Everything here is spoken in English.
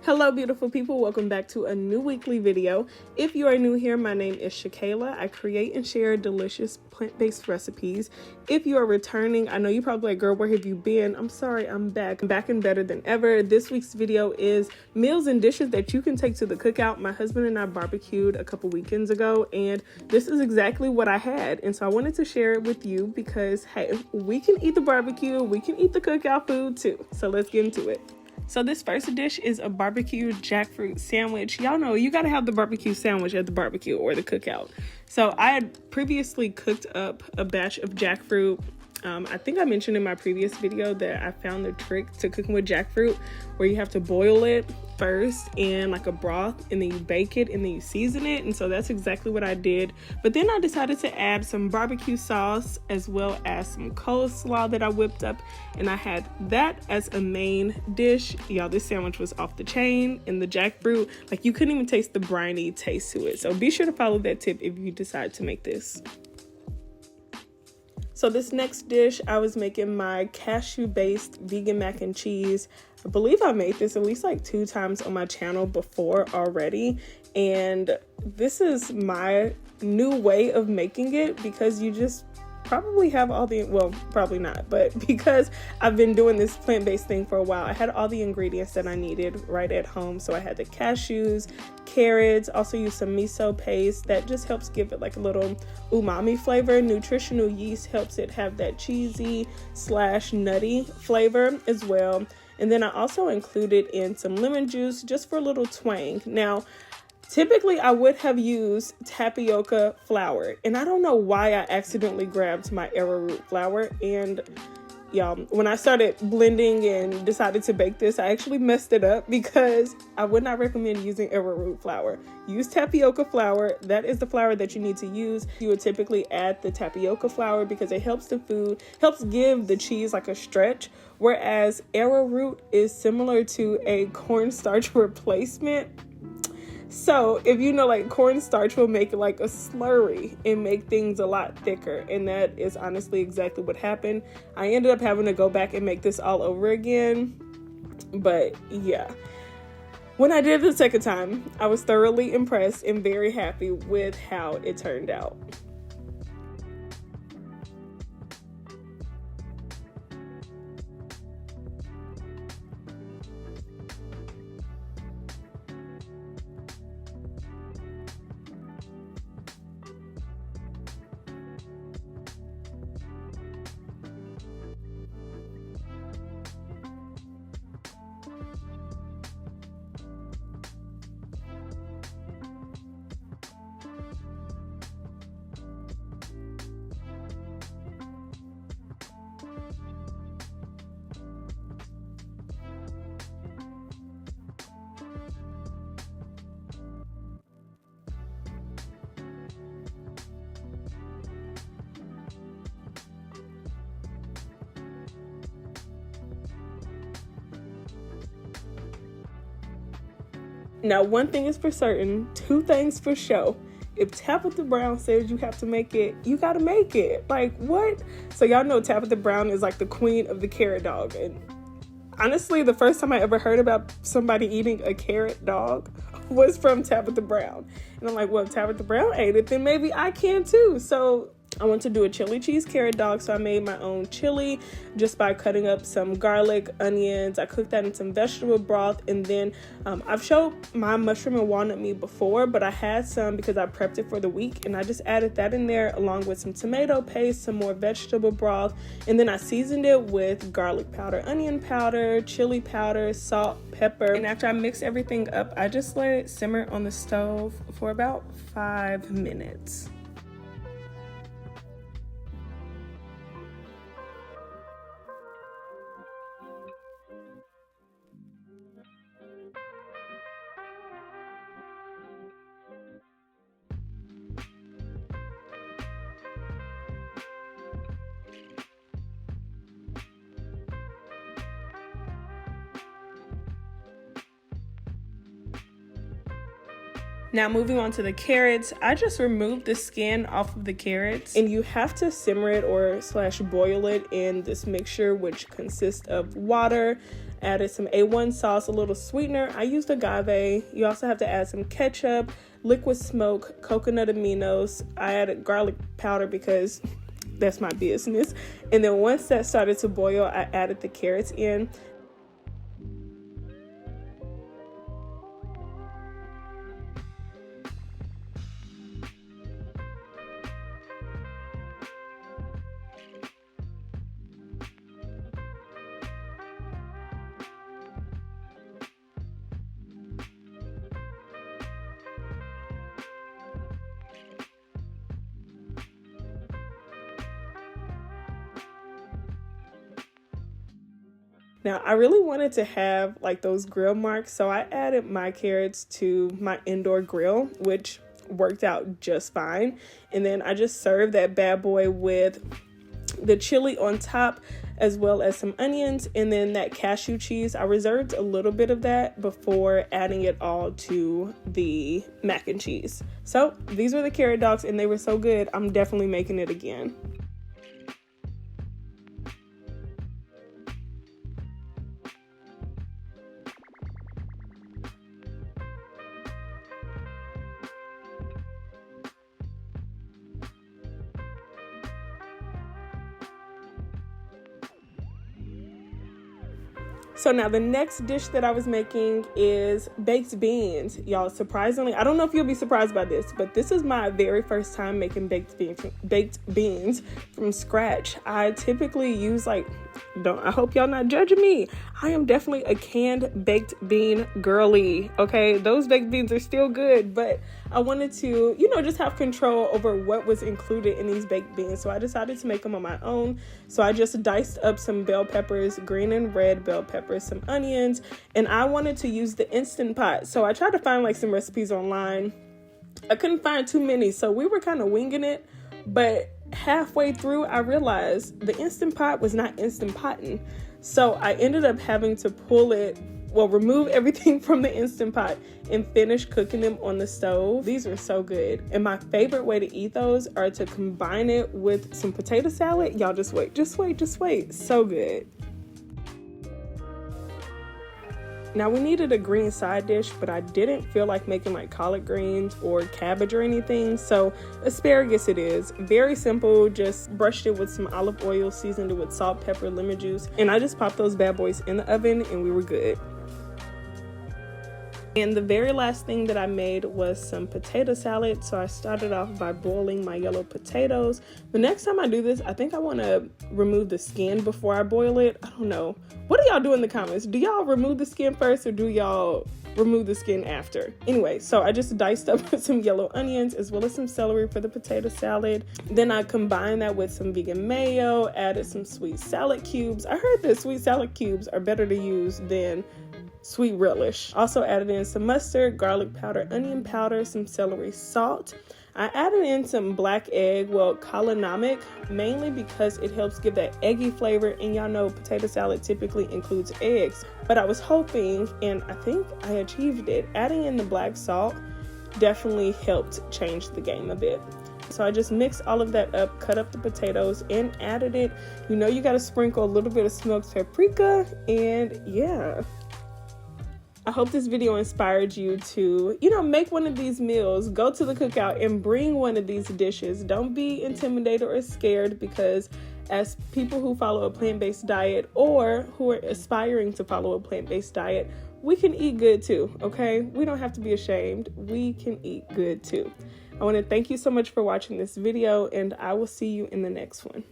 Hello beautiful people, welcome back to a new weekly video. If you are new here, my name is Shakayla. I create and share delicious plant-based recipes. If you are returning, I know you're probably like, girl, where have you been? I'm sorry, I'm back. I'm back and better than ever. This week's video is meals and dishes that you can take to the cookout. My husband and I barbecued a couple weekends ago, and this is exactly what I had. And so I wanted to share it with you because, hey, we can eat the barbecue, we can eat the cookout food too. So let's get into it. So this first dish is a BBQ Jackfruit sandwich. Y'all know you gotta have the barbecue sandwich at the barbecue or the cookout. So I had previously cooked up a batch of jackfruit. I think I mentioned in my previous video that I found the trick to cooking with jackfruit where you have to boil it first in like a broth and then you bake it and then you season it. And so that's exactly what I did. But then I decided to add some barbecue sauce as well as some coleslaw that I whipped up, and I had that as a main dish. Y'all, this sandwich was off the chain, and the jackfruit, like you couldn't even taste the briny taste to it. So be sure to follow that tip if you decide to make this. So this next dish, I was making my cashew-based vegan mac and cheese. I believe I made this at least like 2 times on my channel before already. And this is my new way of making it because you just probably have all the, well, probably not, but because I've been doing this plant-based thing for a while, I had all the ingredients that I needed right at home. So I had the cashews, carrots, also used some miso paste that just helps give it like a little umami flavor. Nutritional yeast helps it have that cheesy / nutty flavor as well. And then I also included in some lemon juice just for a little twang. Now, typically, I would have used tapioca flour, and I don't know why I accidentally grabbed my arrowroot flour. And y'all, when I started blending and decided to bake this, I actually messed it up because I would not recommend using arrowroot flour. Use tapioca flour. That is the flour that you need to use. You would typically add the tapioca flour because it helps the food, helps give the cheese like a stretch, whereas arrowroot is similar to a cornstarch replacement. So if you know, like cornstarch will make it like a slurry and make things a lot thicker. And that is honestly exactly what happened. I ended up having to go back and make this all over again. But yeah, when I did it the second time, I was thoroughly impressed and very happy with how it turned out. Now, one thing is for certain, 2 things for sure. If Tabitha Brown says you have to make it, you gotta make it. Like, what? So y'all know Tabitha Brown is like the queen of the carrot dog. And honestly, the first time I ever heard about somebody eating a carrot dog was from Tabitha Brown. And I'm like, well, if Tabitha Brown ate it, then maybe I can too. So I want to do a chili cheese carrot dog, so I made my own chili just by cutting up some garlic, onions. I cooked that in some vegetable broth, and then I've showed my mushroom and walnut meat before, but I had some because I prepped it for the week, and I just added that in there along with some tomato paste, some more vegetable broth, and then I seasoned it with garlic powder, onion powder, chili powder, salt, pepper, and after I mixed everything up, I just let it simmer on the stove for about 5 minutes. Now moving on to the carrots, I just removed the skin off of the carrots, and you have to simmer it or / boil it in this mixture, which consists of water added some A1 sauce, a little sweetener. I used agave. You also have to add some ketchup, liquid smoke, coconut aminos. I added garlic powder because that's my business. And then once that started to boil, I added the carrots in. Now, I really wanted to have like those grill marks, so I added my carrots to my indoor grill, which worked out just fine. And then I just served that bad boy with the chili on top, as well as some onions, and then that cashew cheese. I reserved a little bit of that before adding it all to the mac and cheese. So these were the carrot dogs, and they were so good. I'm definitely making it again. So now the next dish that I was making is baked beans. Y'all, surprisingly, I don't know if you'll be surprised by this, but this is my very first time making baked beans from scratch. I typically use I hope y'all not judging me. I am definitely a canned baked bean girly, okay? Those baked beans are still good, but I wanted to, just have control over what was included in these baked beans. So I decided to make them on my own. So I just diced up some bell peppers, green and red bell peppers, some onions, and I wanted to use the Instant Pot. So I tried to find some recipes online. I couldn't find too many, so we were kind of winging it, but halfway through I realized the Instant Pot was not Instant Potting. So I ended up having to remove everything from the Instant Pot and finish cooking them on the stove. These were so good. And my favorite way to eat those are to combine it with some potato salad. Y'all just wait. So good. Now we needed a green side dish, but I didn't feel like making collard greens or cabbage or anything. So asparagus it is. Very simple, just brushed it with some olive oil, seasoned it with salt, pepper, lemon juice. And I just popped those bad boys in the oven and we were good. And the very last thing that I made was some potato salad. So I started off by boiling my yellow potatoes. The next time I do this, I think I want to remove the skin before I boil it. I don't know. What do y'all do in the comments? Do y'all remove the skin first or do y'all remove the skin after? Anyway, so I just diced up some yellow onions as well as some celery for the potato salad. Then I combined that with some vegan mayo, added some sweet salad cubes. I heard that sweet salad cubes are better to use than sweet relish. Also added in some mustard, garlic powder, onion powder, some celery salt. I added in some black egg, kalonamic, mainly because it helps give that eggy flavor, and y'all know potato salad typically includes eggs. But I was hoping, and I think I achieved it, adding in the black salt definitely helped change the game a bit. So I just mixed all of that up, cut up the potatoes, and added it. You gotta sprinkle a little bit of smoked paprika, and yeah. I hope this video inspired you to, make one of these meals, go to the cookout and bring one of these dishes. Don't be intimidated or scared, because as people who follow a plant-based diet or who are aspiring to follow a plant-based diet, we can eat good too, okay? We don't have to be ashamed. We can eat good too. I want to thank you so much for watching this video, and I will see you in the next one.